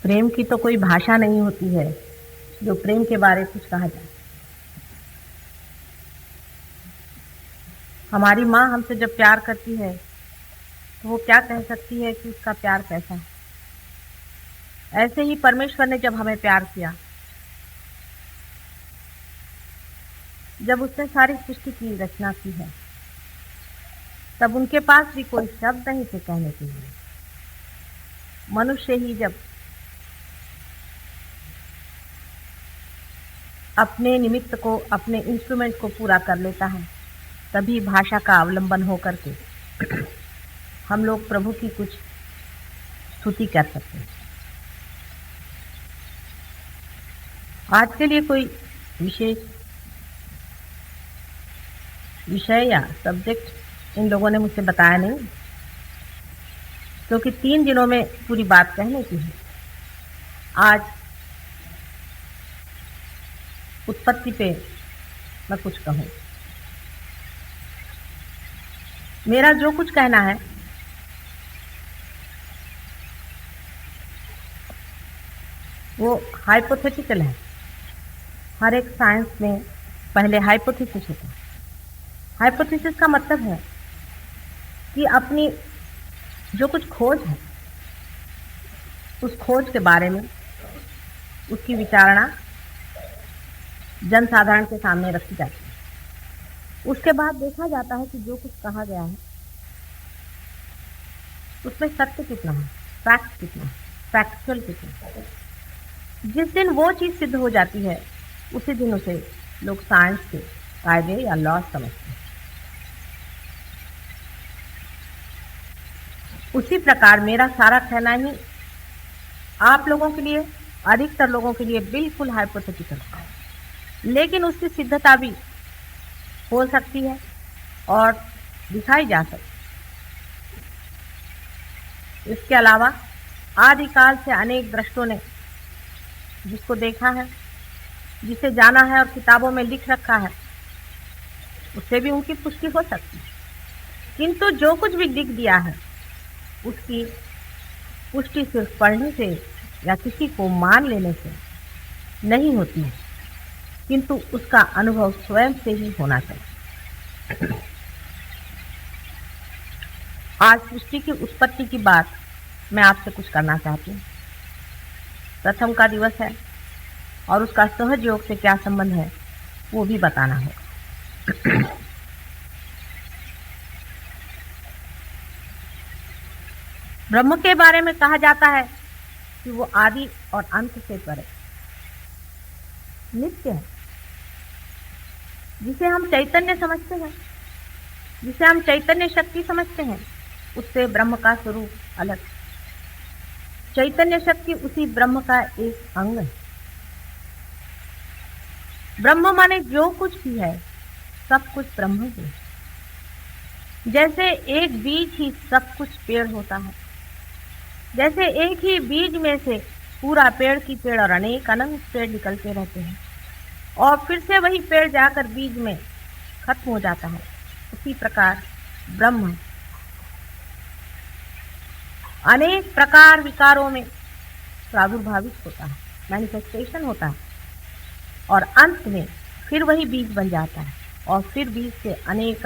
प्रेम की तो कोई भाषा नहीं होती है जो प्रेम के बारे में कुछ कहा जाए। हमारी माँ हमसे जब प्यार करती है तो वो क्या कह सकती है कि उसका प्यार कैसा है। ऐसे ही परमेश्वर ने जब हमें प्यार किया, जब उसने सारी सृष्टि की रचना की है, तब उनके पास भी कोई शब्द नहीं थे कहने के लिए। मनुष्य ही जब अपने निमित्त को, अपने इंस्ट्रूमेंट को पूरा कर लेता है, तभी भाषा का अवलंबन होकर के हम लोग प्रभु की कुछ स्तुति कर सकते हैं। आज के लिए कोई विशेष विषय या सब्जेक्ट इन लोगों ने मुझसे बताया नहीं, क्योंकि 3 दिनों में पूरी बात कहने की है। आज उत्पत्ति पे मैं कुछ कहूँ। मेरा जो कुछ कहना है वो हाइपोथेटिकल है। हर एक साइंस में पहले हाइपोथेसिस होता है। हाइपोथेसिस का मतलब है कि अपनी जो कुछ खोज है, उस खोज के बारे में उसकी विचारणा जनसाधारण के सामने रखी जाती है। उसके बाद देखा जाता है कि जो कुछ कहा गया है उसमें सत्य कितना है, फैक्ट कितना है, फैक्चुअल कितना है। जिस दिन वो चीज सिद्ध हो जाती है, उसी दिन उसे लोग साइंस के कायदे या लॉ समझते हैं। उसी प्रकार मेरा सारा कहना ही आप लोगों के लिए, अधिकतर लोगों के लिए बिल्कुल हाइपोथेटिकल है, लेकिन उसकी सिद्धता भी हो सकती है और दिखाई जा सकती है। इसके अलावा आदिकाल से अनेक दृष्टों ने जिसको देखा है, जिसे जाना है और किताबों में लिख रखा है, उससे भी उनकी पुष्टि हो सकती है। किंतु जो कुछ भी लिख दिया है उसकी पुष्टि सिर्फ पढ़ने से या किसी को मान लेने से नहीं होती है, किंतु उसका अनुभव स्वयं से ही होना चाहिए। आज सृष्टि की उत्पत्ति की बात मैं आपसे कुछ करना चाहती हूँ। प्रथम का दिवस है और उसका सहज योग से क्या संबंध है वो भी बताना होगा। ब्रह्म के बारे में कहा जाता है कि वो आदि और अंत से परे नित्य है। जिसे हम चैतन्य समझते हैं, जिसे हम चैतन्य शक्ति समझते हैं, उससे ब्रह्म का स्वरूप अलग। चैतन्य शक्ति उसी ब्रह्म का एक अंग है। ब्रह्म माने जो कुछ भी है, सब कुछ ब्रह्म ही है। जैसे एक बीज ही सब कुछ पेड़ होता है, जैसे एक ही बीज में से पूरा पेड़ की पेड़ और अनेक अनंत पेड़ निकलते रहते हैं और फिर से वही पेड़ जाकर बीज में खत्म हो जाता है, उसी प्रकार ब्रह्म अनेक प्रकार विकारों में प्रादुर्भावित होता है, मैनिफेस्टेशन होता है, और अंत में फिर वही बीज बन जाता है और फिर बीज से अनेक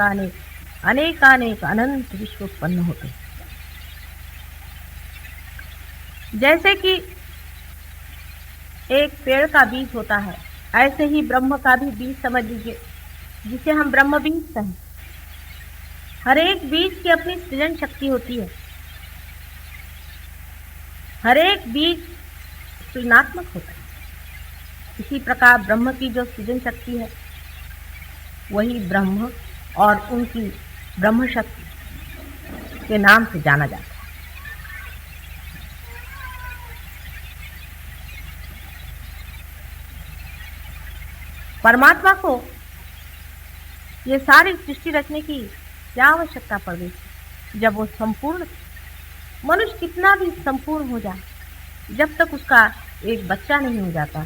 अनंत विश्व उत्पन्न होते हैं। जैसे कि एक पेड़ का बीज होता है, ऐसे ही ब्रह्म का भी बीज समझ लीजिए, जिसे हम ब्रह्म बीज कहें। हर एक बीज की अपनी सृजन शक्ति होती है। हर एक बीज सृजनात्मक होता है। इसी प्रकार ब्रह्म की जो सृजन शक्ति है, वही ब्रह्म और उनकी ब्रह्म शक्ति के नाम से जाना जाता है। परमात्मा को ये सारी सृष्टि रचने की क्या आवश्यकता पड़ गई थी, जब वो संपूर्ण। मनुष्य कितना भी संपूर्ण हो जाए, जब तक उसका एक बच्चा नहीं हो जाता,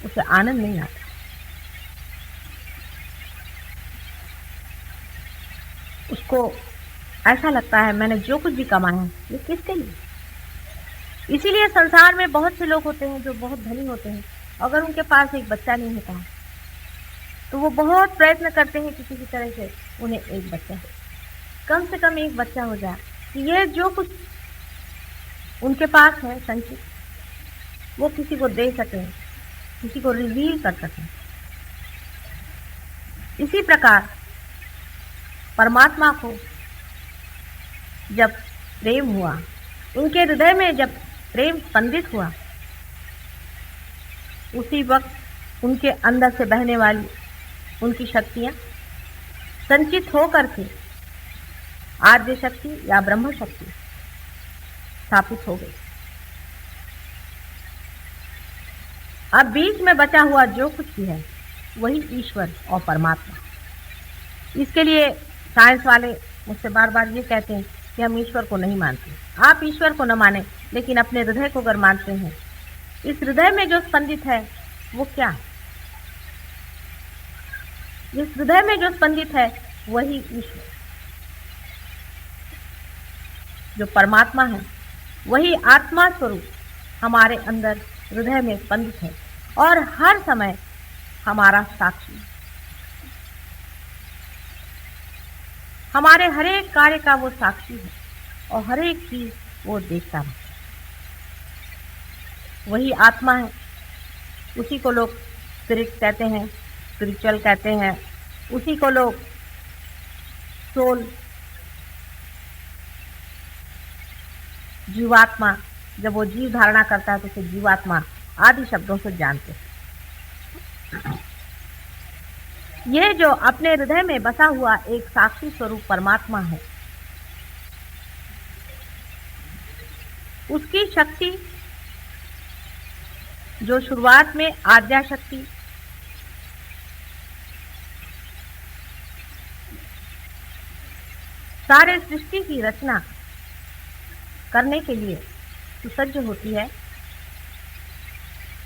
उसे आनंद नहीं आता। उसको ऐसा लगता है मैंने जो कुछ भी कमाया है ये किसके लिए, इसीलिए संसार में बहुत से लोग होते हैं जो बहुत धनी होते हैं, अगर उनके पास एक बच्चा नहीं होता तो वो बहुत प्रयत्न करते हैं कि किसी तरह से उन्हें एक बच्चा हो, कम से कम एक बच्चा हो जाए कि ये जो कुछ उनके पास है संचित वो किसी को दे सकें, किसी को रिवील कर सकें। इसी प्रकार परमात्मा को जब प्रेम हुआ, उनके हृदय में जब प्रेम स्पंदित हुआ, उसी वक्त उनके अंदर से बहने वाली उनकी शक्तियां संचित होकर के आद्य शक्ति या ब्रह्म शक्ति स्थापित हो गई। अब बीच में बचा हुआ जो कुछ भी है वही ईश्वर और परमात्मा। इसके लिए साइंस वाले मुझसे बार बार ये कहते हैं कि हम ईश्वर को नहीं मानते। आप ईश्वर को न माने, लेकिन अपने हृदय को अगर मानते हैं, इस हृदय में जो स्पंदित है वो क्या? इस हृदय में जो स्पंदित है वही ईश्वर, जो परमात्मा है, वही आत्मा स्वरूप हमारे अंदर हृदय में स्पंदित है और हर समय हमारा साक्षी, हमारे हर एक कार्य का वो साक्षी है और हर एक चीज वो देखता है। वही आत्मा है, उसी को लोग स्पिरिट कहते हैं, स्पिरिचुअल कहते हैं, उसी को लोग सोल, जीवात्मा, जब वो जीव धारणा करता है तो उसे जीवात्मा आदि शब्दों से जानते हैं। ये जो अपने हृदय में बसा हुआ एक साक्षी स्वरूप परमात्मा है, उसकी शक्ति जो शुरुआत में आद्या शक्ति, सारे सृष्टि की रचना करने के लिए सुसज्ज होती है,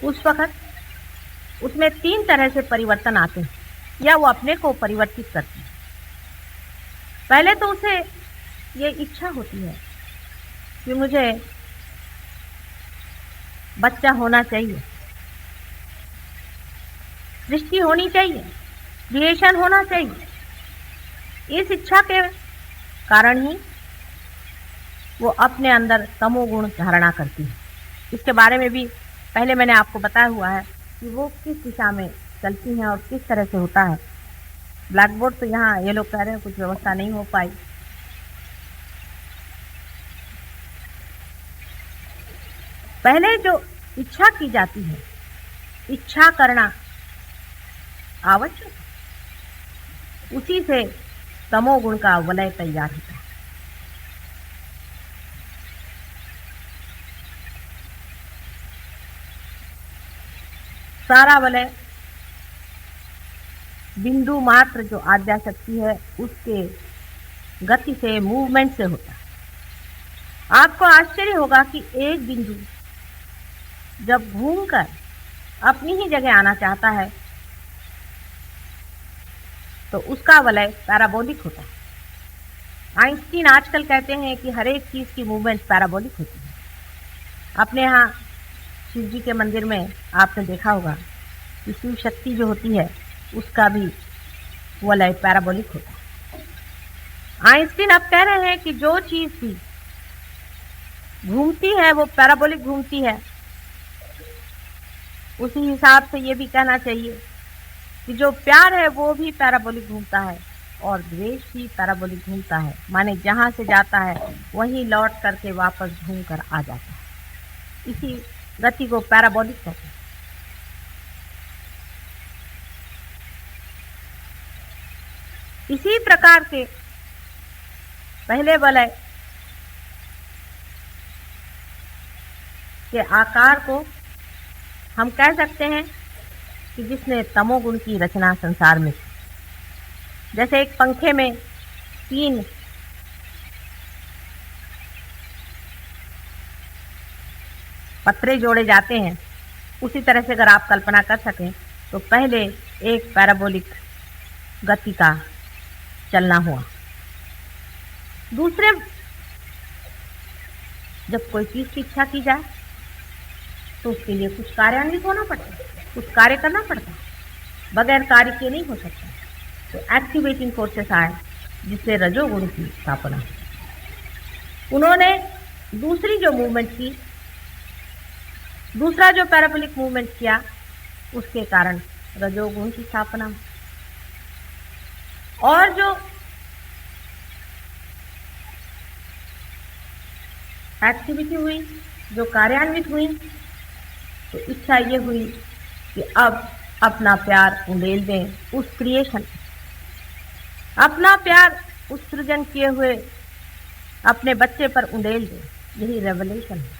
उस वक्त उसमें 3 तरह से परिवर्तन आते हैं या वो अपने को परिवर्तित करती है। पहले तो उसे ये इच्छा होती है कि मुझे बच्चा होना चाहिए, सृष्टि होनी चाहिए, क्रिएशन होना चाहिए। इस इच्छा के कारण ही वो अपने अंदर तमोगुण धारणा करती है। इसके बारे में भी पहले मैंने आपको बताया हुआ है कि वो किस दिशा में चलती हैं और किस तरह से होता है। ब्लैक बोर्ड तो यहाँ ये लोग कह रहे हैं कुछ व्यवस्था नहीं हो पाई। पहले जो इच्छा की जाती है, इच्छा करना आवश्यक, उसी से तमोगुण का वलय तैयार होता है। सारा वलय बिंदु मात्र जो आद्या शक्ति है उसके गति से, मूवमेंट से होता है। आपको आश्चर्य होगा कि एक बिंदु जब घूमकर अपनी ही जगह आना चाहता है तो उसका वलय पैराबोलिक होता है। आइंस्टीन आजकल कहते हैं कि हर एक चीज की मूवमेंट पैराबोलिक होती है। अपने यहाँ शिव जी के मंदिर में आपने देखा होगा कि शिव शक्ति जो होती है उसका भी वलय पैराबोलिक होता है। आइंस्टीन अब कह रहे हैं कि जो चीज भी घूमती है वो पैराबोलिक घूमती है। उसी हिसाब से ये भी कहना चाहिए कि जो प्यार है वो भी पैराबोलिक घूमता है और द्वेष भी पैराबोलिक घूमता है, माने जहां से जाता है वहीं लौट करके वापस घूम कर आ जाता है। इसी गति को पैराबोलिक कहते हैं। इसी प्रकार के पहले वलय के आकार को हम कह सकते हैं कि जिसने तमोगुण की रचना संसार में की। जैसे एक पंखे में 3 पत्रे जोड़े जाते हैं, उसी तरह से अगर आप कल्पना कर सकें तो पहले एक पैराबोलिक गति का चलना हुआ, दूसरे जब कोई चीज़ की इच्छा की जाए तो उसके लिए कुछ कार्यान्वित होना पड़ता है, कुछ कार्य करना पड़ता है, बगैर कार्य के नहीं हो सकता। तो एक्टिवेटिंग फोर्सेस आए जिससे रजोगुण की स्थापना हुई। उन्होंने दूसरी जो मूवमेंट की, दूसरा जो पैराबोलिक मूवमेंट किया, उसके कारण रजोगुण की स्थापना हुई। और जो एक्टिविटी हुई, जो कार्यान्वित हुई, तो इच्छा ये हुई कि अब अपना प्यार उंडेल दें उस क्रिएशन, अपना प्यार उस सृजन किए हुए अपने बच्चे पर उंडेल दें। यही रेवलेशन है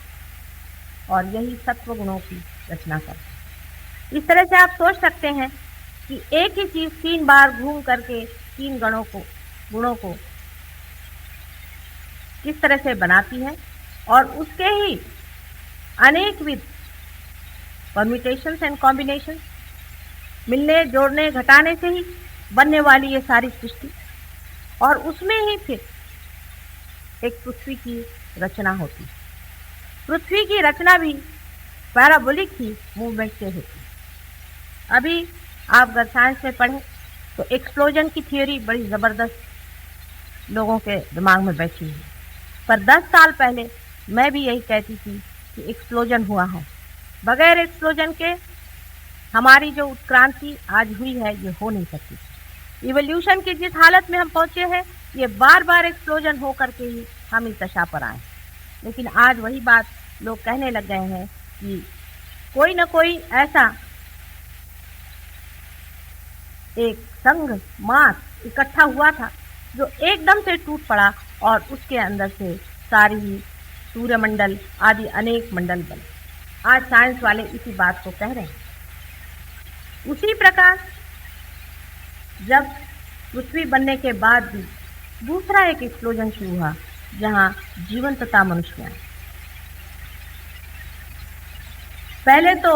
और यही सत्व गुणों की रचना करता है। इस तरह से आप सोच सकते हैं कि एक ही चीज 3 बार घूम करके 3 गुणों को किस तरह से बनाती है और उसके ही अनेकविध परम्यूटेशंस एंड कॉम्बिनेशन, मिलने जोड़ने घटाने से ही बनने वाली ये सारी सृष्टि, और उसमें ही फिर एक पृथ्वी की रचना होती है। पृथ्वी की रचना भी पैराबोलिक ही मूवमेंट से होती है। अभी आप अगर साइंस में पढ़ें तो एक्सप्लोजन की थियोरी बड़ी ज़बरदस्त लोगों के दिमाग में बैठी है, पर 10 साल पहले मैं भी यही कहती थी कि एक्सप्लोजन हुआ है। बगैर एक्सप्लोजन के हमारी जो उत्क्रांति आज हुई है ये हो नहीं सकती। इवोल्यूशन की जिस हालत में हम पहुंचे हैं, ये बार बार एक्सप्लोजन हो करके ही हम इस दशा पर आए। लेकिन आज वही बात लोग कहने लग गए हैं कि कोई न कोई ऐसा एक संघ मास इकट्ठा हुआ था जो एकदम से टूट पड़ा और उसके अंदर से सारी ही सूर्यमंडल आदि अनेक मंडल बने। आज साइंस वाले इसी बात को कह रहे हैं। उसी प्रकार जब पृथ्वी बनने के बाद भी दूसरा एक एक्सप्लोजन शुरू हुआ जहां जीवंतता मनुष्य में आई। पहले तो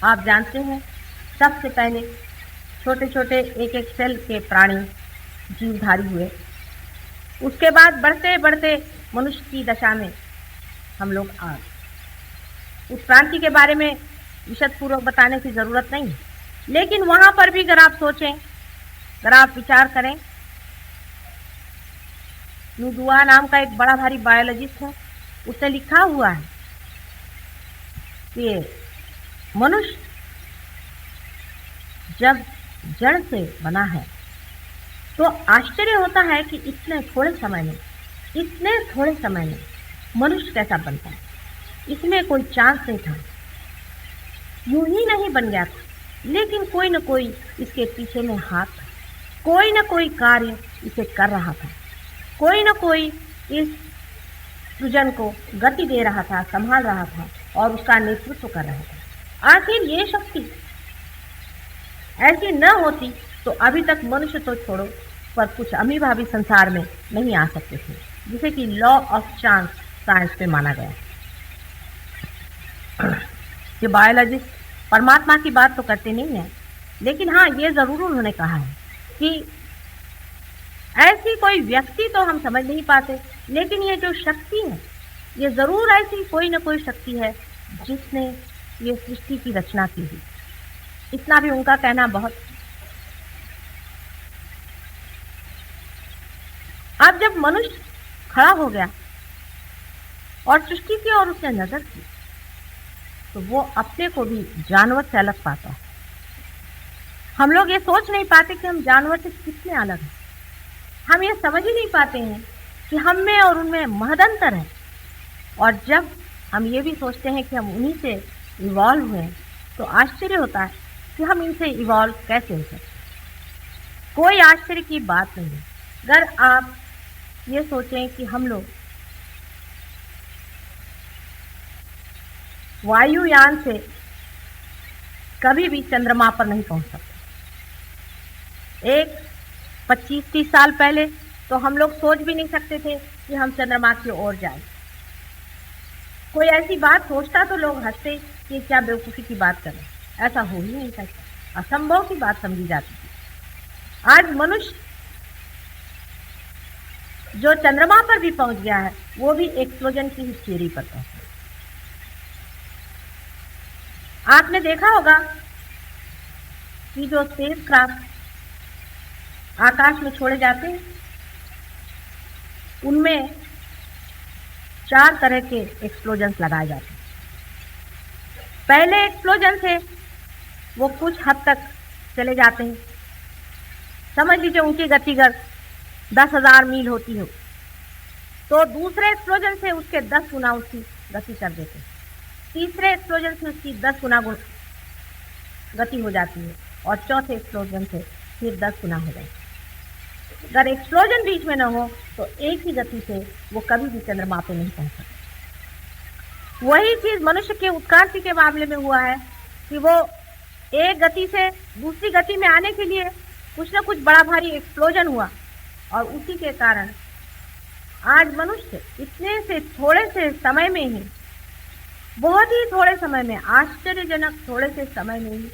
आप जानते हैं सबसे पहले छोटे छोटे एक एक सेल के प्राणी जीवधारी हुए। उसके बाद बढ़ते बढ़ते मनुष्य की दशा में हम लोग आ गए। उस क्रांति के बारे में विशदपूर्वक बताने की ज़रूरत नहीं है, लेकिन वहाँ पर भी अगर आप सोचें, अगर आप विचार करें, नुदुआ नाम का एक बड़ा भारी बायोलॉजिस्ट है, उसने लिखा हुआ है कि मनुष्य जब जड़ से बना है तो आश्चर्य होता है कि इतने थोड़े समय में मनुष्य कैसा बनता है। इसमें कोई चांस नहीं था, यूं ही नहीं बन गया था, लेकिन कोई न कोई इसके पीछे में हाथ था, कोई न कोई कार्य इसे कर रहा था, कोई न कोई इस सृजन को गति दे रहा था, संभाल रहा था और उसका नेतृत्व कर रहा था। आखिर ये शक्ति ऐसी न होती तो अभी तक मनुष्य तो छोड़ो पर कुछ अमीबा भी संसार में नहीं आ सकते थे, जिसे कि लॉ ऑफ चांस साइंस पे माना गया। ये बायोलॉजिस्ट परमात्मा की बात तो करते नहीं है, लेकिन हाँ ये जरूर उन्होंने कहा है कि ऐसी कोई व्यक्ति तो हम समझ नहीं पाते, लेकिन ये जो शक्ति है ये जरूर ऐसी कोई न कोई शक्ति है जिसने ये सृष्टि की रचना की हुई। इतना भी उनका कहना बहुत। अब जब मनुष्य खड़ा हो गया और सृष्टि की ओर उसने नजर की तो वो अपने को भी जानवर से अलग पाता है। हम लोग ये सोच नहीं पाते कि हम जानवर से कितने अलग हैं। हम ये समझ ही नहीं पाते हैं कि हम में और उनमें महदंतर है। और जब हम ये भी सोचते हैं कि हम उन्हीं से इवॉल्व हुए तो आश्चर्य होता है कि हम इनसे इवॉल्व कैसे हो सकते। कोई आश्चर्य की बात नहीं है। अगर आप ये सोचें कि हम लोग वायुयान से कभी भी चंद्रमा पर नहीं पहुंच सकते। एक 25-30 साल पहले तो हम लोग सोच भी नहीं सकते थे कि हम चंद्रमा की ओर जाएं। कोई ऐसी बात सोचता तो लोग हंसते कि क्या बेवकूफ़ी की बात करें, ऐसा हो ही नहीं सकता, असंभव की बात समझी जाती थी। आज मनुष्य जो चंद्रमा पर भी पहुंच गया है वो भी एक्सप्लोजन की ही थियरी पर पहुंचा। आपने देखा होगा कि जो स्पेसक्राफ्ट आकाश में छोड़े जाते हैं उनमें 4 तरह के एक्सप्लोजन्स लगाए जाते हैं। पहले एक्सप्लोजन से वो कुछ हद तक चले जाते हैं, समझ लीजिए उनकी गति अगर 10,000 मील होती हो तो दूसरे एक्सप्लोजन से उसके 10 गुना उसकी गति कर देते हैं, तीसरे एक्सप्लोजन से उसकी 10 गुना गति हो जाती है और चौथे एक्सप्लोजन से फिर 10 गुना हो जाती है। अगर एक्सप्लोजन बीच में न हो तो एक ही गति से वो कभी भी चंद्रमा पे नहीं पहुंच सकता। वही चीज मनुष्य के उत्क्रांति के मामले में हुआ है कि वो एक गति से दूसरी गति में आने के लिए कुछ न कुछ बड़ा भारी एक्सप्लोजन हुआ और उसी के कारण आज मनुष्य इतने से थोड़े से समय में ही, बहुत ही थोड़े समय में, आश्चर्यजनक थोड़े से समय में ही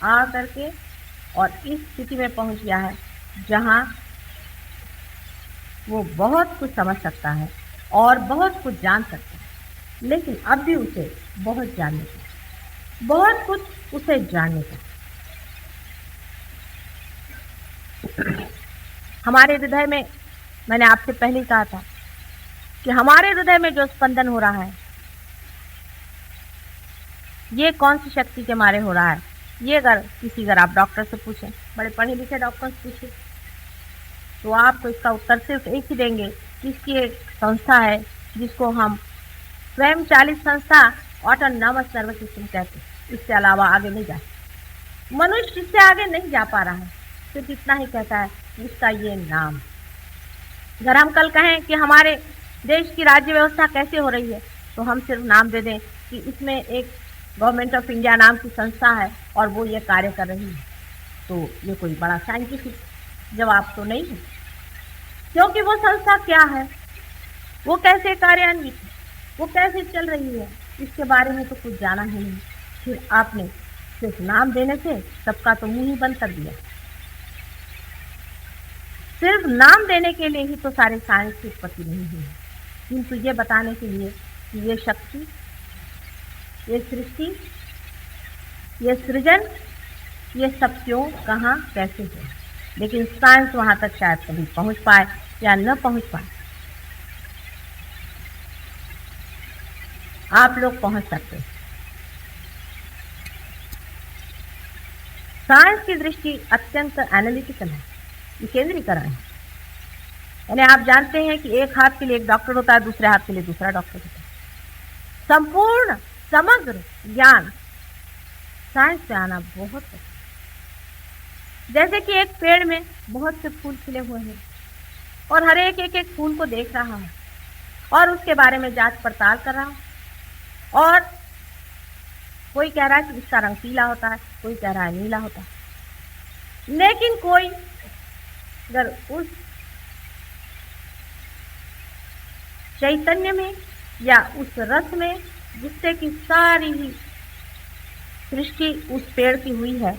आ करके और इस स्थिति में पहुंच गया है जहां वो बहुत कुछ समझ सकता है और बहुत कुछ जान सकता है, लेकिन अब भी उसे बहुत जानने का, बहुत कुछ उसे जानने का। हमारे हृदय में, मैंने आपसे पहले ही कहा था कि हमारे हृदय में जो स्पंदन हो रहा है ये कौन सी शक्ति के मारे हो रहा है, ये अगर आप डॉक्टर से पूछें, बड़े पढ़े लिखे डॉक्टर से पूछें तो आपको इसका उत्तर सिर्फ एक ही देंगे कि इसकी एक संस्था है जिसको हम स्वयंचालित संस्था ऑटोनॉमस नर्वस सिस्टम कहते हैं। इससे अलावा आगे नहीं जा सकते। मनुष्य इससे आगे नहीं जा पा रहा है, सिर्फ इतना ही कहता है इसका ये नाम। अगर हम कल कहें कि हमारे देश की राज्य व्यवस्था कैसे हो रही है तो हम सिर्फ नाम दे दें कि इसमें एक गवर्नमेंट ऑफ इंडिया नाम की संस्था है और वो ये कार्य कर रही है, तो ये कोई बड़ा साइंटिफिक जवाब तो नहीं है, क्योंकि वो संस्था क्या है, वो कैसे कार्यान्वित है, वो कैसे चल रही है, इसके बारे में तो कुछ जाना ही नहीं। फिर आपने सिर्फ नाम देने से सबका तो मुंह ही बंद कर दिया। सिर्फ नाम देने के लिए ही तो सारे साइंस की उत्पत्ति नहीं हुई है, किंतु ये बताने के लिए कि ये शक्ति, ये सृष्टि, ये सृजन, ये सब क्यों, कहाँ, कैसे है। लेकिन साइंस वहां तक शायद कभी पहुंच पाए या न पहुंच पाए। आप लोग पहुंच सकते हैं। साइंस की दृष्टि अत्यंत एनालिटिकल है, ये केंद्रीकरण है। यानी आप जानते हैं कि एक हाथ के लिए एक डॉक्टर होता है, दूसरे हाथ के लिए दूसरा डॉक्टर होता है। संपूर्ण समग्र ज्ञान साइंस से आना बहुत है। जैसे कि एक पेड़ में बहुत से फूल खिले हुए हैं और हर एक फूल को देख रहा है और उसके बारे में जांच पड़ताल कर रहा है, और कोई कह रहा है कि इसका रंग पीला होता है, कोई कह रहा है नीला होता है, लेकिन कोई अगर उस चैतन्य में या उस रस में जिससे कि सारी ही सृष्टि उस पेड़ की हुई है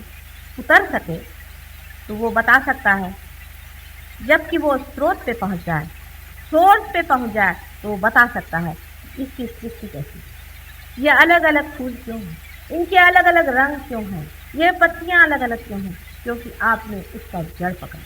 उतर सके तो वो बता सकता है। जबकि वो स्रोत पे पहुंच जाए, सोर्स पे पहुंच जाए, तो वो बता सकता है इसकी सृष्टि कैसी, ये अलग अलग फूल क्यों हैं, इनके अलग अलग रंग क्यों हैं, ये पत्तियां अलग अलग क्यों हैं, क्योंकि आपने उसका जड़ पकड़ा।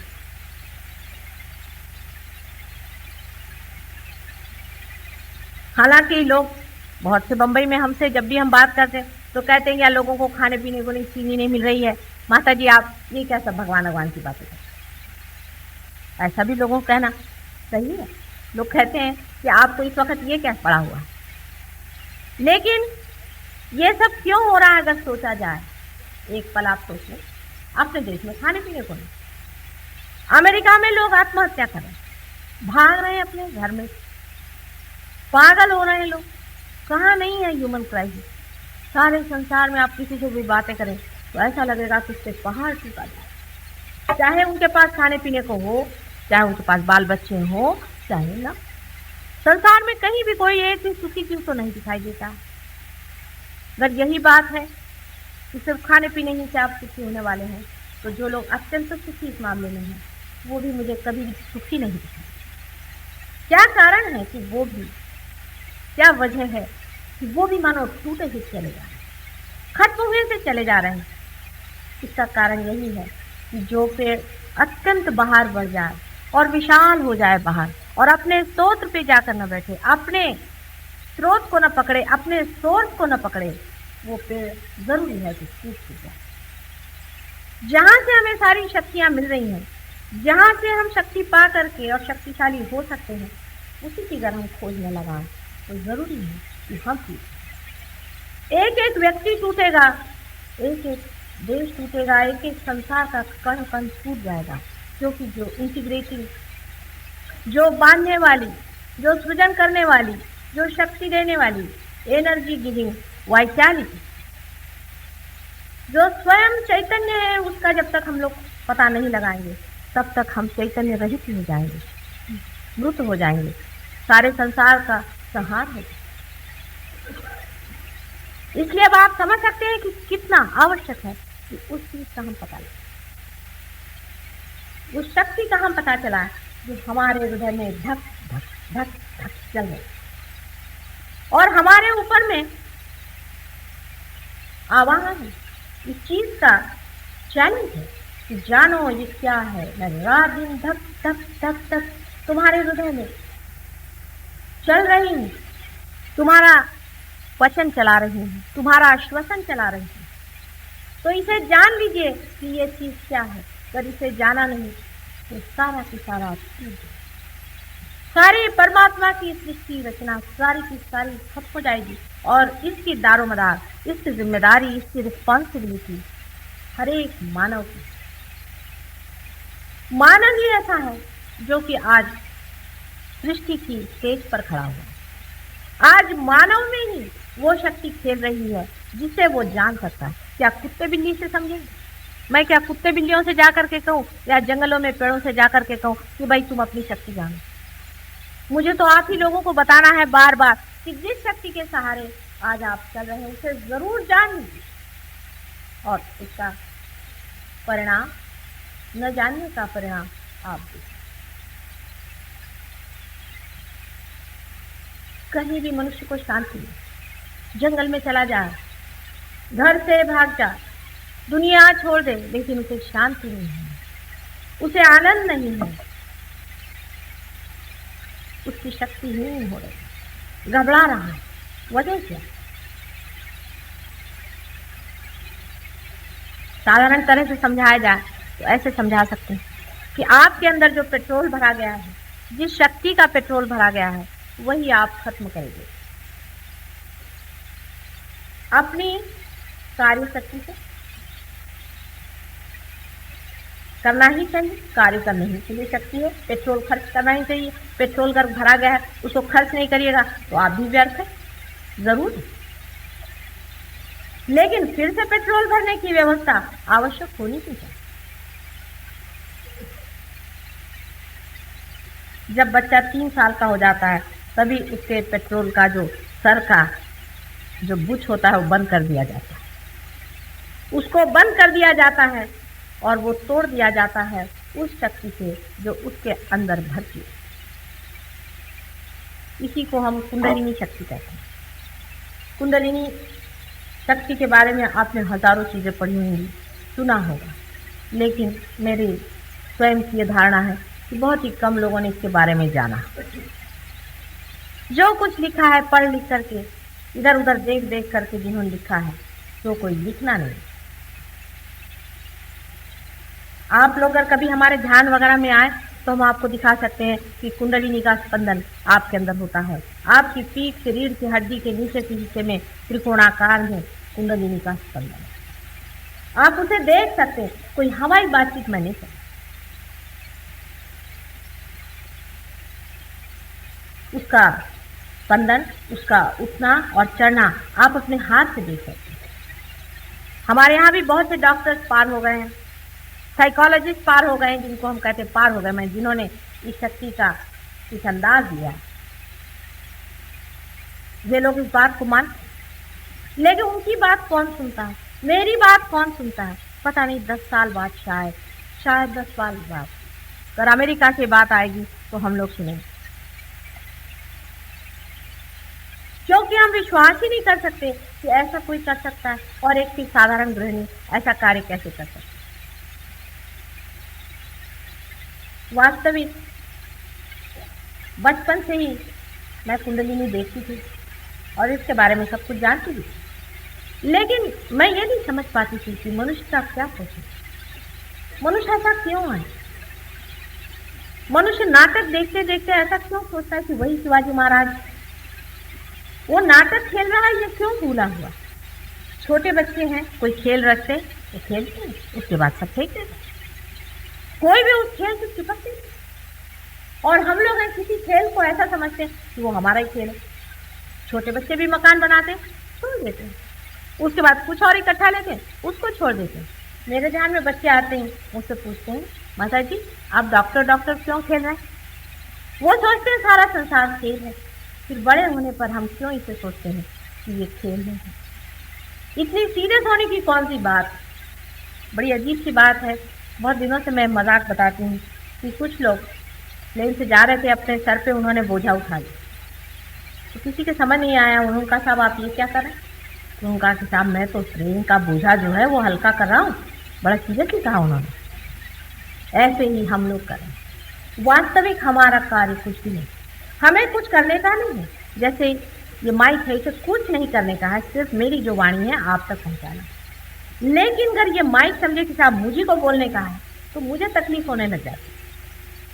हालांकि लोग बहुत से बंबई में हमसे जब भी हम बात करते हैं तो कहते हैं या लोगों को खाने पीने को नहीं, चीनी नहीं मिल रही है, माता जी आप ये क्या सब भगवान भगवान की बातें करते। ऐसा भी लोगों को कहना सही है। लोग कहते हैं कि आपको इस वक्त ये क्या पड़ा हुआ है, लेकिन ये सब क्यों हो रहा है अगर सोचा जाए। एक पल आप सोचें, अपने देश में खाने पीने को नहीं, अमेरिका में लोग आत्महत्या कर रहे हैं, भाग रहे हैं अपने घर में, पागल हो रहे हैं लोग। कहाँ नहीं है ह्यूमन क्राइसिस। सारे संसार में आप किसी से भी बातें करें तो ऐसा लगेगा कि उससे पहाड़ टूटा जाए, चाहे उनके पास खाने पीने को हो, चाहे उनके पास बाल बच्चे हो, चाहे ना। संसार में कहीं भी कोई एक भी सुखी क्यों तो नहीं दिखाई देता। अगर यही बात है कि सिर्फ खाने पीने ही से आप सुखी होने वाले हैं तो जो लोग अत्यंत सुखी इस मामले में हैं वो भी मुझे कभी भी सुखी नहीं दिखाई। क्या कारण है कि वो भी, क्या वजह है कि वो भी मानो टूटे ही चले जा रहे हैं, खत्म हुए से चले जा रहे हैं? इसका कारण यही है कि जो पेड़ अत्यंत बाहर बढ़ जाए और विशाल हो जाए बाहर, और अपने स्रोत पे जाकर न बैठे, अपने स्रोत को न पकड़े, अपने सोर्स को न पकड़े, वो पेड़ जरूरी है कि टूट जाए। जहां से हमें सारी शक्तियां मिल रही हैं, जहां से हम शक्ति पा करके और शक्तिशाली हो सकते हैं, उसी की अगर हम खोजने लगाएं तो जरूरी है कि हम एक एक व्यक्ति टूटेगा, एक एक देश टूटेगा, एक एक संसार का कण कण टूट जाएगा, क्योंकि जो इंटीग्रेटिंग, जो बांधने वाली, जो सृजन करने वाली, जो शक्ति देने वाली, एनर्जी गिविंग वाइटैलिटी, जो स्वयं चैतन्य है, उसका जब तक हम लोग पता नहीं लगाएंगे तब तक हम चैतन्य रहित हो जाएंगे, मृत हो जाएंगे, सारे संसार का संहार हो जाएगा। इसलिए अब आप समझ सकते हैं कि कितना आवश्यक है कि उस चीज का हम पता लगे, उस शक्ति का हम पता चला जो हमारे हृदय में धक धक धक धक चल रही, और हमारे ऊपर में आवाहन है, इस चीज का चैलेंज है कि जानो ये क्या है। मैं रात दिन धक धक धक धक तुम्हारे हृदय में चल रही हूँ, तुम्हारा वचन चला रही हूँ, तुम्हारा आश्वासन चला रही हूँ। तो इसे जान लीजिए कि ये चीज क्या है। अगर इसे जाना नहीं तो सारा की सारा सारी परमात्मा की सृष्टि रचना सारी की सारी खत्म हो जाएगी, और इसकी दारोमदार, इसकी जिम्मेदारी, इसकी रिस्पॉन्सिबिलिटी हर एक मानव की। मानव ही ऐसा है जो कि आज सृष्टि की स्टेज पर खड़ा हुआ। आज मानव में ही वो शक्ति खेल रही है जिसे वो जान सकता है। क्या कुत्ते बिल्ली से समझेंगे? मैं क्या कुत्ते बिल्लियों से जाकर के कहूँ, या जंगलों में पेड़ों से जाकर के कहूँ कि भाई तुम अपनी शक्ति जानो? मुझे तो आप ही लोगों को बताना है बार बार कि जिस शक्ति के सहारे आज आप चल रहे हैं उसे जरूर जान लीजिए, और उसका परिणाम, न जानने का परिणाम आप देखिए। कहीं भी मनुष्य को शांति नहीं, जंगल में चला जाए, घर से भाग जा, दुनिया छोड़ दे, लेकिन उसे शांति नहीं है, उसे आनंद नहीं है, उसकी शक्ति ही नहीं हो रही, घबरा रहा है। वजह क्या? साधारण तरह से समझाया जाए तो ऐसे समझा सकते हैं कि आपके अंदर जो पेट्रोल भरा गया है, जिस शक्ति का पेट्रोल भरा गया है, वही आप खत्म करेंगे अपनी कार्य शक्ति से। करना ही चाहिए, कार्य करने ही के लिए शक्ति है, पेट्रोल खर्च करना ही चाहिए। पेट्रोल अगर भरा गया है उसको खर्च नहीं करिएगा तो आप भी व्यर्थ है, जरूर है। लेकिन फिर से पेट्रोल भरने की व्यवस्था आवश्यक होनी चाहिए। जब बच्चा 3 साल का हो जाता है तभी उसके पेट्रोल का जो सर का जो बुच होता है वो बंद कर दिया जाता है, उसको बंद कर दिया जाता है और वो तोड़ दिया जाता है उस शक्ति से जो उसके अंदर भरती है। इसी को हम कुंडलिनी शक्ति कहते हैं। कुंडलिनी शक्ति के बारे में आपने हजारों चीजें पढ़ी होंगी, सुना होगा, लेकिन मेरी स्वयं की धारणा है कि बहुत ही कम लोगों ने इसके बारे में जाना। जो कुछ लिखा है पढ़ लिख करके, इधर उधर देख देख करके जिन्होंने लिखा है, तो कोई लिखना नहीं। आप लोग अगर कभी हमारे ध्यान वगैरह में आए तो हम आपको दिखा सकते हैं कि कुंडलिनी का स्पंदन आपके अंदर होता है। आपकी पीठ से रीढ़ की हड्डी के नीचे के हिस्से में त्रिकोणाकार में कुंडलिनी का स्पंदन, आप उसे देख सकते हैं। कोई हवाई बातचीत में नहीं करती, उसका स्पंदन, उसका उठना और चढ़ना आप अपने हाथ से देख सकते हैं। हमारे यहाँ भी बहुत से डॉक्टर्स पार हो गए हैं, साइकोलॉजिस्ट पार हो गए हैं, जिनको हम कहते हैं पार हो गए, मैं जिन्होंने इस शक्ति का कुछ अंदाज दिया। ये लोग इस बात को मानते, लेकिन उनकी बात कौन सुनता है, मेरी बात कौन सुनता है? पता नहीं 10 साल बाद, शायद 10 साल बाद अगर अमेरिका की बात आएगी तो हम लोग सुनेंगे। क्योंकि हम विश्वास ही नहीं कर सकते कि ऐसा कोई कर सकता है और एक भी साधारण गृहिणी ऐसा कार्य कैसे कर सकती। वास्तविक बचपन से ही मैं कुंडलिनी देखती थी और इसके बारे में सब कुछ जानती थी, लेकिन मैं ये नहीं समझ पाती थी कि मनुष्य का क्या सोचे, मनुष्य ऐसा क्यों है। मनुष्य नाटक देखते देखते ऐसा क्यों सोचता है कि वही शिवाजी महाराज, वो नाटक खेल रहा है, ये क्यों भूला हुआ। छोटे बच्चे हैं, कोई खेल रखते तो खेलते हैं, उसके बाद सब फेंक देते, कोई भी उस खेल से चिपकते। और हम लोग हैं किसी खेल को ऐसा समझते हैं कि वो हमारा ही खेल है। छोटे बच्चे भी मकान बनाते छोड़ देते हैं, उसके बाद कुछ और इकट्ठा लेके उसको छोड़ देते हैं। मेरे ध्यान में बच्चे आते हैं, मुझसे पूछते हैं, माता जी आप डॉक्टर डॉक्टर क्यों खेल रहे हैं। वो सोचते हैं सारा संसार खेल है, फिर बड़े होने पर हम क्यों इसे सोचते हैं कि ये खेल है। इतनी सीरियस होने की कौन सी बात। बड़ी अजीब सी बात है। बहुत दिनों से मैं मजाक बताती हूँ कि कुछ लोग प्लेन से जा रहे थे, अपने सर पे उन्होंने बोझा उठा लिया, तो किसी के समझ नहीं आया। उन्होंने कहा साहब आप ये क्या कर रहे हैं। तो उन्होंने कहा कि साहब मैं तो ट्रेन का बोझा जो है वो हल्का कर रहा हूँ। बड़ा सीरियसली कहा उन्होंने। ऐसे ही हम लोग करें। वास्तविक हमारा कार्य कुछ भी नहीं, हमें कुछ करने का नहीं है। जैसे ये माइक है, इसे कुछ नहीं करने का है, सिर्फ मेरी जो वाणी है आप तक पहुंचाना। लेकिन अगर ये माइक समझे कि साहब मुझे को बोलने का है तो मुझे तकलीफ होने लग जाती,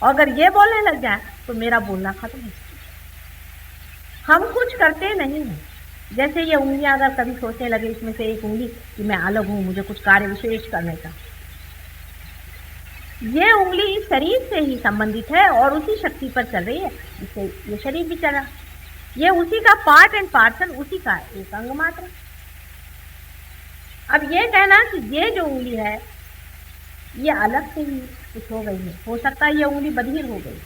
और अगर ये बोलने लग जाए तो मेरा बोलना खत्म हो। हम कुछ करते नहीं हैं। जैसे ये उंगलियां अगर कभी सोचने लगे इसमें से एक उंगली कि मैं अलग हूं, मुझे कुछ कार्य विशेष करने का, ये उंगली शरीर से ही संबंधित है और उसी शक्ति पर चल रही है जिससे ये शरीर भी चला। ये उसी का पार्ट एंड पार्सल, उसी का एक अंग मात्र। अब ये कहना कि ये जो उंगली है ये अलग से ही कुछ हो गई है, हो सकता है ये उंगली बधिर हो गई,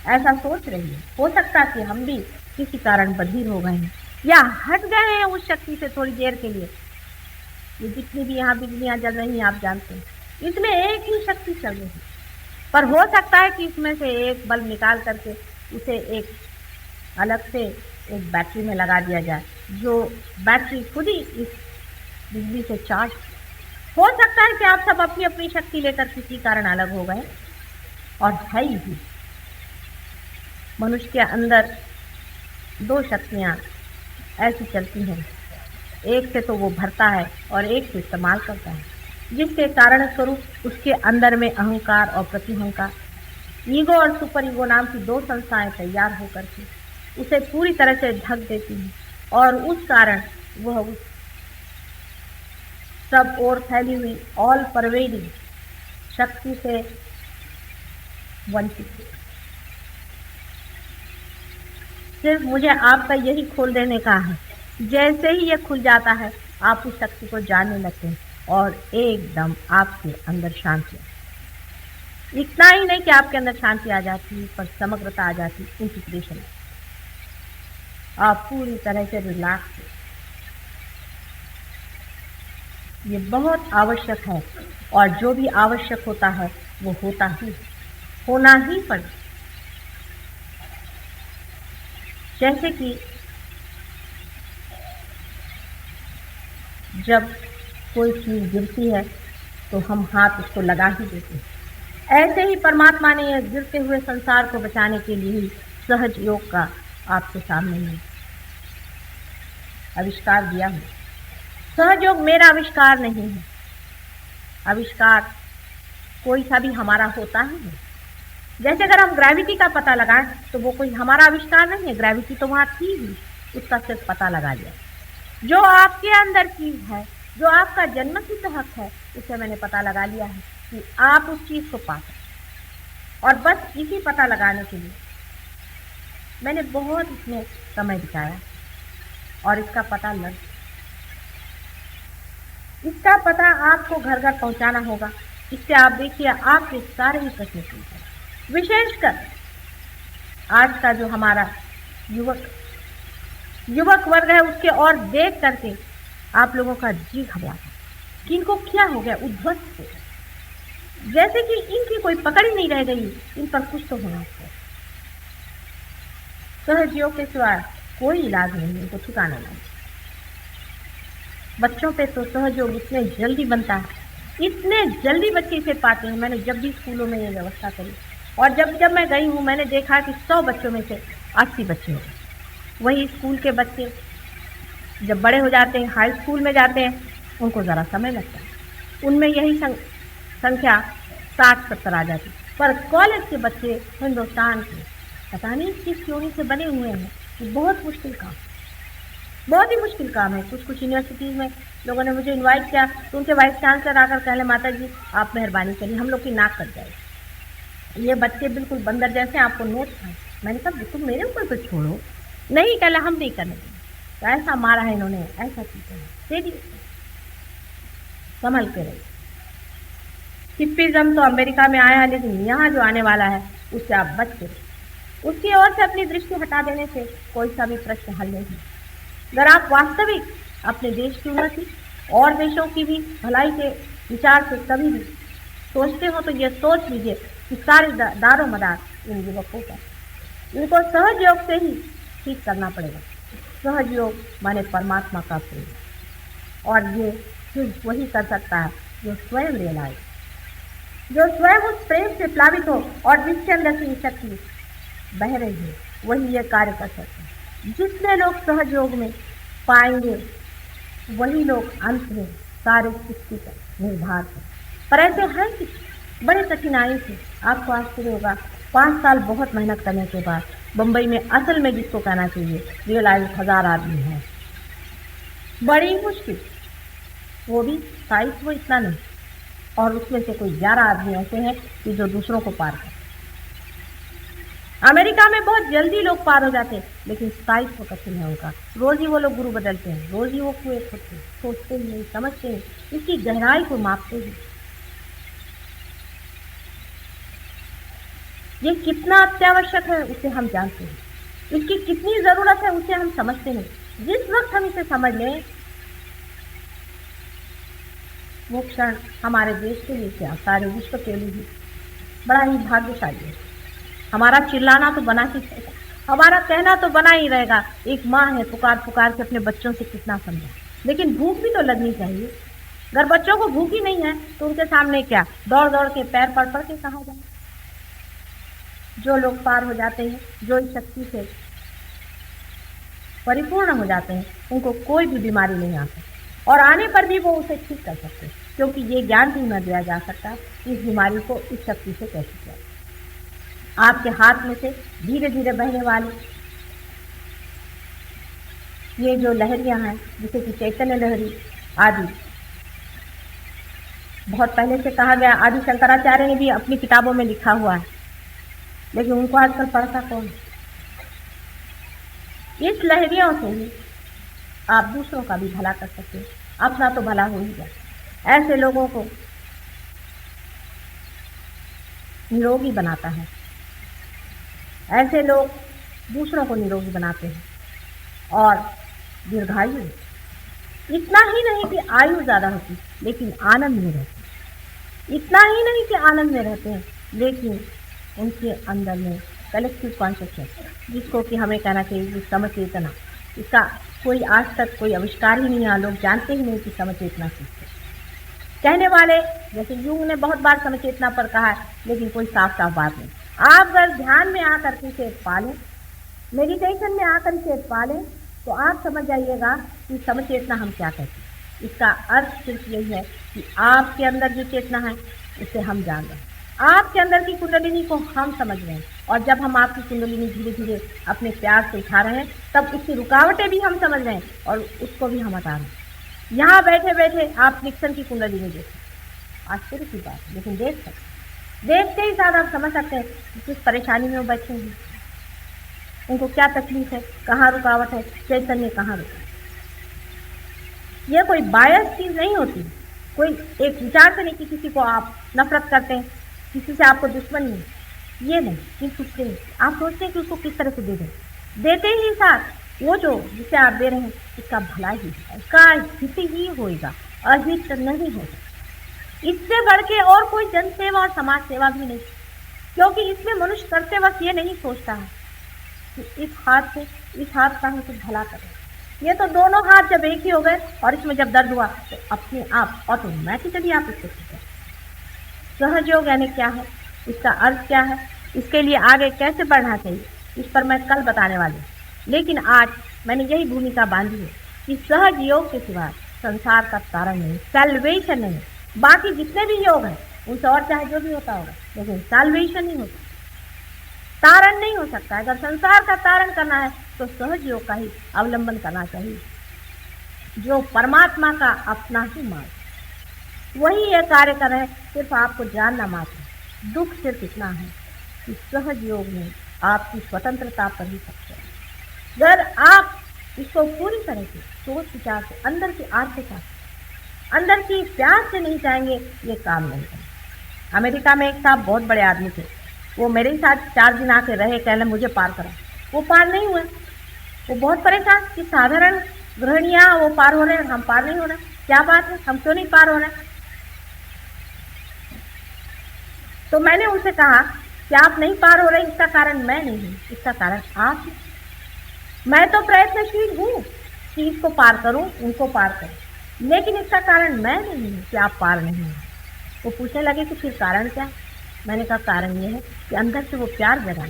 ऐसा सोच रही है। हो सकता है कि हम भी किसी कारण बधिर हो गए हैं या हट गए हैं उस शक्ति से थोड़ी देर के लिए। ये जितनी भी यहाँ बिजलियां जल रही हैं आप जानते हैं, इसमें एक ही शक्ति चल रही है, पर हो सकता है कि इसमें से एक बल्ब निकाल करके उसे एक अलग से एक बैटरी में लगा दिया जाए, जो बैटरी खुद ही इस बिजली से चार्ज। हो सकता है कि आप सब अपनी अपनी शक्ति लेकर किसी कारण अलग हो गए, और है ही मनुष्य के अंदर दो शक्तियां ऐसी चलती हैं, एक से तो वो भरता है और एक से इस्तेमाल करता है, जिसके कारण स्वरूप उसके अंदर में अहंकार और प्रतिहंकार, ईगो और सुपर ईगो नाम की दो संस्थाएं तैयार होकर के उसे पूरी तरह से ढक देती हैं, और उस कारण वह उस सब ओर फैली हुई ऑल परवेडिंग शक्ति से वंचित है। सिर्फ मुझे आपका यही खोल देने का है। जैसे ही ये खुल जाता है आप उस शक्ति को जानने लगते हैं और एकदम आपके अंदर शांति। इतना ही नहीं कि आपके अंदर शांति आ जाती, पर समग्रता आ जाती, इंटीग्रेशन। आप पूरी तरह से रिलैक्स। ये बहुत आवश्यक है, और जो भी आवश्यक होता है वो होता ही, होना ही पड़े। जैसे कि जब कोई चीज गिरती है तो हम हाथ उसको लगा ही देते हैं, ऐसे ही परमात्मा ने यह गिरते हुए संसार को बचाने के लिए ही सहज योग का आपके सामने में आविष्कार दिया है। सहज योग मेरा आविष्कार नहीं है, आविष्कार कोई सा भी हमारा होता ही है। जैसे अगर हम ग्रेविटी का पता लगाएं तो वो कोई हमारा आविष्कार नहीं है, ग्रेविटी तो वहां थी ही, उसका सिर्फ पता लगा लिया। जो आपके अंदर चीज है, जो आपका जन्मसिद्ध हक है, उसे मैंने पता लगा लिया है कि आप उस चीज को पा सकते। और बस इसी पता लगाने के लिए मैंने बहुत इसमें समय बिताया, और इसका पता लग, इसका पता आपको घर घर पहुंचाना होगा। इससे आप देखिए आपके सारे ही प्रश्न पूछ, विशेषकर आज का जो हमारा युवक वर्ग है, उसके और देख करके आप लोगों का जी घबराता कि इनको क्या हो गया, उद्ध्वस्त हो, जैसे कि इनकी कोई पकड़ ही नहीं रह गई, इन पर कुछ तो होना चाहिए। सहज योग के सिवाय कोई इलाज नहीं, उनको ठिकाना नहीं। बच्चों पे तो सहयोग इतने जल्दी बनता है, इतने जल्दी बच्चे इसे पाते हैं। मैंने जब भी स्कूलों में ये व्यवस्था करी और जब जब मैं गई हूँ, मैंने देखा कि 100 बच्चों में से 80 बच्चे हो गए। वही स्कूल के बच्चे जब बड़े हो जाते हैं, हाई स्कूल में जाते हैं, उनको ज़रा समय लगता है, उनमें यही संख्या 60-70 आ जाती। पर कॉलेज के बच्चे हिंदुस्तान के पता नहीं किस क्यों से बने हुए हैं। ये बहुत मुश्किल काम, बहुत ही मुश्किल काम है। कुछ कुछ यूनिवर्सिटीज़ में लोगों ने मुझे इनवाइट किया तो उनके वाइस चांसलर आकर कहले, माता जी आप मेहरबानी करिए, हम लोग की नाक कट जाए, ये बच्चे बिल्कुल बंदर जैसे, आपको नोट खाए। मैंने कहा बिल्कुल मेरे ऊपर तो छोड़ो, नहीं कहला हम नहीं करने देंगे। तो ऐसा मारा है इन्होंने, ऐसा चीज़ें संभल के रही। हिप्पीज़म तो अमेरिका में आया है, लेकिन यहाँ जो आने वाला है उससे आप बच के, उसकी ओर से अपनी दृष्टि हटा देने से कोई सा भी प्रश्न हल नहीं। अगर आप वास्तविक अपने देश की उन्नति और देशों की भी भलाई के विचार से कभी भी सोचते हो तो ये सोच लीजिए कि सारे दारो मदार इन युवकों का, इनको सहयोग से ही ठीक करना पड़ेगा। सहयोग माने परमात्मा का प्रेम, और ये सिर्फ वही कर सकता है जो स्वयं रियलाइज, जो स्वयं उस प्रेम से प्लावित हो और जिसके अंदर से शक्ति बह रही है, वही ये कार्य कर सकते हैं। जितने लोग सहयोग में पाएंगे वही लोग अंत में सारे सृष्टि पर निर्भर हैं। पर ऐसे हैं कि बड़े कठिनाई से, आपको आश्चर्य होगा, 5 साल बहुत मेहनत करने के बाद बम्बई में असल में जिसको कहना चाहिए रियलाइज 1000 आदमी हैं। बड़ी मुश्किल, वो भी स्थायित्व इतना नहीं, और उसमें से कोई 11 आदमी ऐसे हैं कि जो दूसरों को पार करते। अमेरिका में बहुत जल्दी लोग पार हो जाते हैं, लेकिन स्थायित्व कठिन है उनका। रोज ही वो लोग गुरु बदलते हैं, रोज ही वो कुएं खोदते हैं, सोचते ही नहीं, समझते हैं, इसकी गहराई को मापते ही। ये कितना अत्यावश्यक है उसे हम जानते हैं, इसकी कितनी जरूरत है उसे हम समझते हैं। जिस वक्त हम इसे समझ लें, वो क्षण हमारे देश के लिए क्या, सारे विश्व के लिए बड़ा ही भाग्यशाली है। हमारा चिल्लाना तो बना ही रहेगा, हमारा कहना तो बना ही रहेगा। एक माँ है, पुकार पुकार के अपने बच्चों से कितना समझा, लेकिन भूख भी तो लगनी चाहिए। अगर बच्चों को भूख ही नहीं है तो उनके सामने क्या दौड़ दौड़ के पैर पड़ पड़ के कहा जाए। जो लोग पार हो जाते हैं, जो इस शक्ति से परिपूर्ण हो जाते हैं, उनको कोई भी बीमारी नहीं आती, और आने पर भी वो उसे ठीक कर सकते हैं, क्योंकि ये ज्ञान भी न दिया जा सकता इस बीमारी को इस शक्ति से कैसे किया। आपके हाथ में से धीरे धीरे बहने वाली ये जो लहरियां हैं, जैसे कि चैतन्य लहरी आदि, बहुत पहले से कहा गया, आदि शंकराचार्य ने भी अपनी किताबों में लिखा हुआ है, लेकिन उनको आजकल पढ़ता कौन। इस लहरियों से ही आप दूसरों का भी भला कर सकते हैं, अपना तो भला हो ही जाए। ऐसे लोगों को निरोगी बनाता है, ऐसे लोग दूसरों को निरोगी बनाते हैं और दीर्घायु। इतना ही नहीं कि आयु ज्यादा होती, लेकिन आनंद में रहते। इतना ही नहीं कि आनंद में रहते हैं, लेकिन उनके अंदर में कलेक्टिव कॉन्शियसनेस, जिसको कि हमें कहना चाहिए समचेतना, इसका कोई आज तक कोई आविष्कार ही नहीं है। लोग जानते ही नहीं कि समचेतना किसको कहने वाले, जैसे यूंग ने बहुत बार समचेतना पर कहा है, लेकिन कोई साफ साफ बात नहीं। आप अगर ध्यान में आकर के इसे पालें, मेडिटेशन में आकर इसे पालें, तो आप समझ जाइएगा कि समचेतना हम क्या कहते हैं। इसका अर्थ सिर्फ यही है कि आपके अंदर जो चेतना है उसे हम जान रहे हैं, आपके अंदर की कुंडलिनी को हम समझ रहे हैं, और जब हम आपकी कुंडलिनी धीरे धीरे अपने प्यार से उठा रहे हैं, तब उसकी रुकावटें भी हम समझ रहे हैं और उसको भी हम हटा रहे हैं। यहाँ बैठे बैठे आप निक्सन की कुंडलिनी देखें, आश्चर्य की बात, लेकिन देख सकते, देखते ही साथ आप समझ सकते हैं कि किस परेशानी में वो बैठे हैं, उनको क्या तकलीफ है, कहाँ रुकावट है, चैतन्य कहाँ रुका। यह कोई बायस चीज नहीं होती, कोई एक विचार से नहीं कि किसी को आप नफरत करते हैं, किसी से आपको दुश्मनी है, ये नहीं, किस उससे आप सोचते हैं कि उसको किस तरह से दे दें। देते ही साथ वो जो जिसे आप दे रहे हैं उसका भला ही है, उसका हित ही होएगा, अहित नहीं होगा। इससे बढ़ के और कोई जन सेवा और समाज सेवा भी नहीं, क्योंकि इसमें मनुष्य करते वक्त ये नहीं सोचता है कि इस हाथ से इस हाथ का हम कुछ भला करें। ये तो दोनों हाथ जब एक ही हो गए और इसमें जब दर्द हुआ तो अपने आप ऑटोमेटिकली आप इसको ठीक है। सहज योग यानी क्या है, इसका अर्थ क्या है, इसके लिए आगे कैसे बढ़ना चाहिए, इस पर मैं कल बताने वाली हूँ। लेकिन आज मैंने यही भूमिका बांधी है कि सहज योग के सिवा संसार का तारण नहीं, सैल्वेशन नहीं। बाकी जितने भी योग हैं उनसे और चाहे जो भी होता होगा, लेकिन सैल्वेशन नहीं होता, तारण नहीं हो सकता। अगर संसार का तारण करना है तो सहज योग का ही अवलंबन करना चाहिए, जो परमात्मा का अपना ही मार्ग, वही ये कार्य कर रहे हैं। सिर्फ आपको जानना मात्र। दुख सिर्फ इतना है कि सहज योग में आपकी स्वतंत्रता पर ही सकते हैं। अगर आप इसको पूरी तरह से सोच विचार से अंदर की आर्थिकता, अंदर की प्यास से नहीं चाहेंगे, ये काम नहीं करें। अमेरिका में एक साहब बहुत बड़े आदमी थे, वो मेरे ही साथ 4 दिन आके रहे, कहने मुझे पार करा। वो पार नहीं हुए। वो बहुत परेशान कि साधारण गृहिणियाँ वो पार हो रहे हैं, हम पार नहीं हो रहे, क्या बात है, हम क्यों नहीं पार हो रहे। तो मैंने उनसे कहा कि आप नहीं पार हो रहे, इसका कारण मैं नहीं हूँ, इसका कारण आप हैं। मैं तो प्रयत्नशील हूँ कि इसको पार करूँ, उनको पार करूँ, लेकिन इसका कारण मैं नहीं हूँ कि आप पार नहीं हो। वो पूछने लगे कि फिर कारण क्या। मैंने कहा कारण ये है कि अंदर से वो प्यार जगा,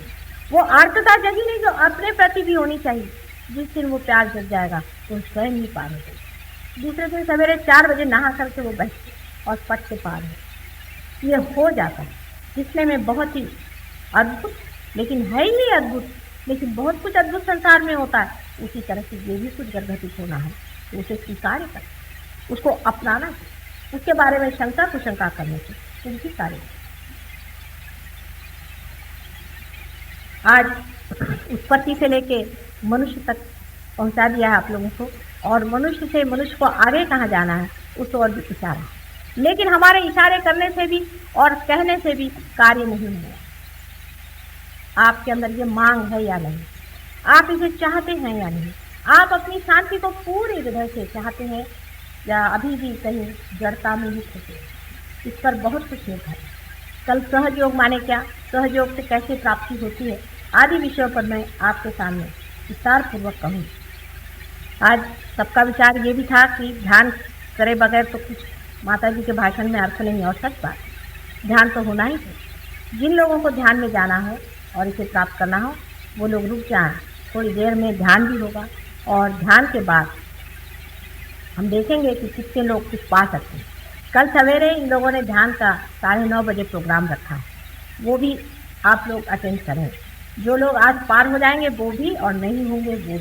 वो आर्तता जगी नहीं जो अपने प्रति भी होनी चाहिए। जिस दिन वो प्यार जग जाएगा तो स्वयं ही पार हो जाएगा। दूसरे दिन सवेरे 4 बजे नहा करके वो बैठते और पट के पार हो। ये हो जाता है, जिसमें में बहुत ही अद्भुत, लेकिन है ही अद्भुत, लेकिन बहुत कुछ अद्भुत संसार में होता है। उसी तरह से ये भी कुछ घटित होना है तो उसे स्वीकार कर, उसको अपनाना, उसके बारे में शंका कुशंका करने से उनकी कार्य। आज उत्पत्ति से लेके मनुष्य तक पहुंचा दिया है आप लोगों को, और मनुष्य से मनुष्य को आगे कहाँ जाना है उस और भी इशारा। लेकिन हमारे इशारे करने से भी और कहने से भी कार्य नहीं हुआ। आपके अंदर ये मांग है या नहीं, आप इसे चाहते हैं या नहीं, आप अपनी शांति को पूरी हृदय से चाहते हैं या अभी भी कहीं जड़ता में ही फंसे। इस पर बहुत कुछ निर्भर है। कल सहयोग माने क्या, सहयोग से कैसे प्राप्ति होती है, आदि विषयों पर मैं आपके सामने विस्तार पूर्वक कहूँ। आज सबका विचार ये भी था कि ध्यान करे बगैर तो कुछ माता जी के भाषण में अर्थ नहीं, और सच बात, ध्यान तो होना ही है। जिन लोगों को ध्यान में जाना हो और इसे प्राप्त करना हो वो लोग रुक जाएं, थोड़ी देर में ध्यान भी होगा, और ध्यान के बाद हम देखेंगे कि कितने लोग कुछ पा सकते हैं। कल सवेरे इन लोगों ने ध्यान का 9:30 बजे प्रोग्राम रखा है, वो भी आप लोग अटेंड करें। जो लोग आज पार हो जाएंगे वो भी, और नहीं होंगे वो भी,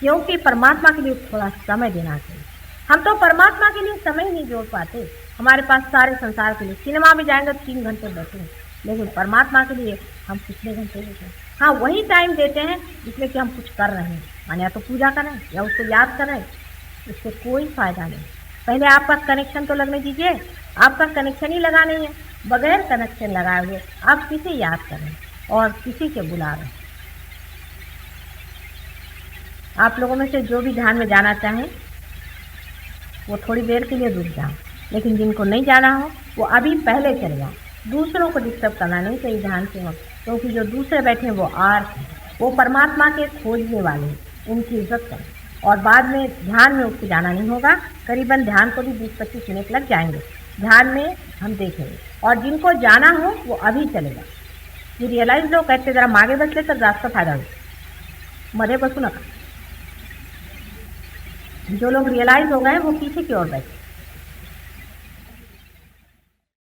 क्योंकि परमात्मा के लिए थोड़ा समय देना चाहिए। हम तो परमात्मा के लिए समय ही नहीं जोड़ पाते। हमारे पास सारे संसार के लिए, सिनेमा में जाएंगे 3 घंटे बैठेंगे, लेकिन परमात्मा के लिए हम कितने घंटे देते हैं। हाँ, वही टाइम देते हैं जिसमें कि हम कुछ कर रहे हैं, माने या तो पूजा करें या उसको याद करें, उससे कोई फायदा नहीं। पहले आपका कनेक्शन तो लगने दीजिए। आपका कनेक्शन ही लगा नहीं है, बगैर कनेक्शन लगाए हुए आप किसे याद करें और किसी से बुला रहे हैं। आप लोगों में से जो भी ध्यान में जाना चाहें वो थोड़ी देर के लिए रुक जाओ, लेकिन जिनको नहीं जाना हो वो अभी पहले चले जाओ। दूसरों को डिस्टर्ब करना नहीं चाहिए ध्यान के वक्त, क्योंकि जो दूसरे बैठे हैं वो आर्थ हैं, वो परमात्मा के खोजने वाले हैं, उनकी इज्जत करें। और बाद में ध्यान में उसको जाना नहीं होगा। करीबन ध्यान को भी 20-25 मिनट लग जाएंगे, ध्यान में हम देखेंगे। और जिनको जाना हो वो अभी चलेगा। ये रियलाइज लोग कहते जरा मागे बसले तर जास्त फायदा होईल, मध्ये बसू नका। जो लोग रियलाइज हो गए वो पीछे की ओर बैठे।